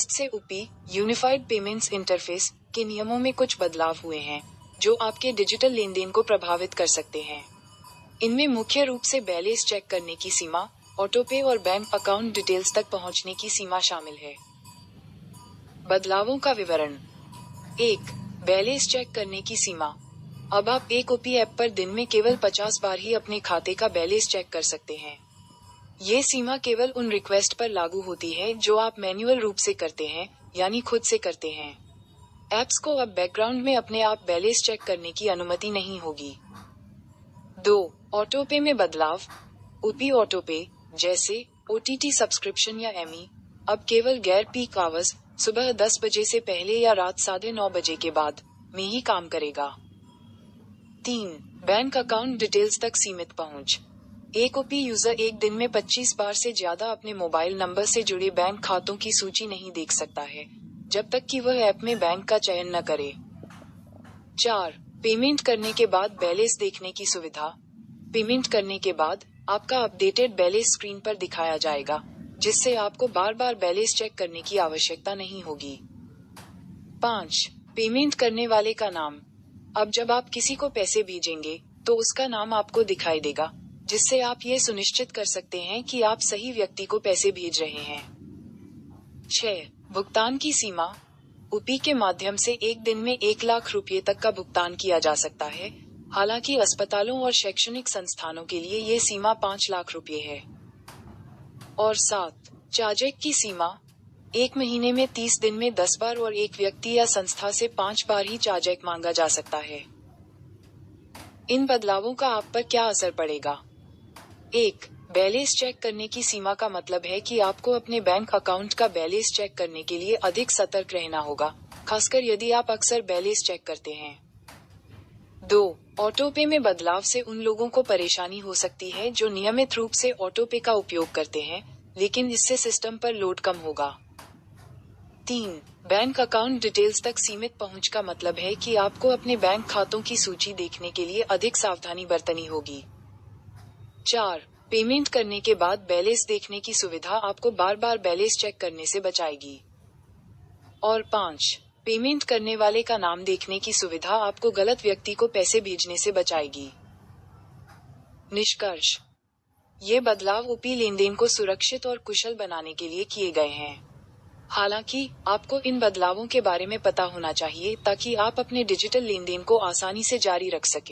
से UP unified payments interface के नियमों में कुछ बदलाव हुए हैं जो आपके डिजिटल लेन देन को प्रभावित कर सकते हैं। इनमें मुख्य रूप से बैलेंस चेक करने की सीमा, ऑटोपे और बैंक अकाउंट डिटेल्स तक पहुंचने की सीमा शामिल है। बदलावों का विवरण। 1. बैलेंस चेक करने की सीमा। अब आप एक यूपी ऐप पर दिन में केवल 50 बार ही अपने खाते का बैलेंस चेक कर सकते हैं। ये सीमा केवल उन रिक्वेस्ट पर लागू होती है जो आप मैन्युअल रूप से करते हैं, यानी खुद से करते हैं। ऐप्स को अब बैकग्राउंड में अपने आप बैलेंस चेक करने की अनुमति नहीं होगी। 2. ऑटोपे में बदलाव। यूपी ऑटोपे, जैसे ओटीटी सब्सक्रिप्शन या एमी, अब केवल गैर पीक आवर्स, सुबह 10 बजे से पहले या रात 9:30 बजे के बाद में ही काम करेगा। 3. बैंक अकाउंट डिटेल्स तक सीमित पहुंच। एक यूपी यूजर एक दिन में 25 बार से ज्यादा अपने मोबाइल नंबर से जुड़े बैंक खातों की सूची नहीं देख सकता है, जब तक कि वह ऐप में बैंक का चयन न करे। 4. पेमेंट करने के बाद बैलेंस देखने की सुविधा। पेमेंट करने के बाद आपका अपडेटेड बैलेंस स्क्रीन पर दिखाया जाएगा, जिससे आपको बार बार बैलेंस चेक करने की आवश्यकता नहीं होगी। 5. पेमेंट करने वाले का नाम। अब जब आप किसी को पैसे भेजेंगे, तो उसका नाम आपको दिखाई देगा, जिससे आप ये सुनिश्चित कर सकते हैं कि आप सही व्यक्ति को पैसे भेज रहे हैं। 6. भुगतान की सीमा। यूपी के माध्यम से एक दिन में 1 लाख रुपए तक का भुगतान किया जा सकता है, हालांकि अस्पतालों और शैक्षणिक संस्थानों के लिए ये सीमा 5 लाख रुपए है। और 7. चार्जेक की सीमा। एक महीने में 30 दिन में 10 बार और एक व्यक्ति या संस्था से 5 बार ही चार्जेक मांगा जा सकता है। इन बदलावों का आप पर क्या असर पड़ेगा? 1. बैलेंस चेक करने की सीमा का मतलब है कि आपको अपने बैंक अकाउंट का बैलेंस चेक करने के लिए अधिक सतर्क रहना होगा, खासकर यदि आप अक्सर बैलेंस चेक करते हैं। 2. ऑटोपे में बदलाव से उन लोगों को परेशानी हो सकती है जो नियमित रूप से ऑटोपे का उपयोग करते हैं, लेकिन इससे सिस्टम पर लोड कम होगा। 3. बैंक अकाउंट डिटेल्स तक सीमित पहुंच का मतलब है कि आपको अपने बैंक खातों की सूची देखने के लिए अधिक सावधानी बरतनी होगी। 4. पेमेंट करने के बाद बैलेंस देखने की सुविधा आपको बार बार बैलेंस चेक करने से बचाएगी। और 5. पेमेंट करने वाले का नाम देखने की सुविधा आपको गलत व्यक्ति को पैसे भेजने से बचाएगी। निष्कर्ष। ये बदलाव यूपी लेनदेन को सुरक्षित और कुशल बनाने के लिए किए गए हैं। हालांकि आपको इन बदलावों के बारे में पता होना चाहिए ताकि आप अपने डिजिटल लेनदेन को आसानी से जारी रख सकें।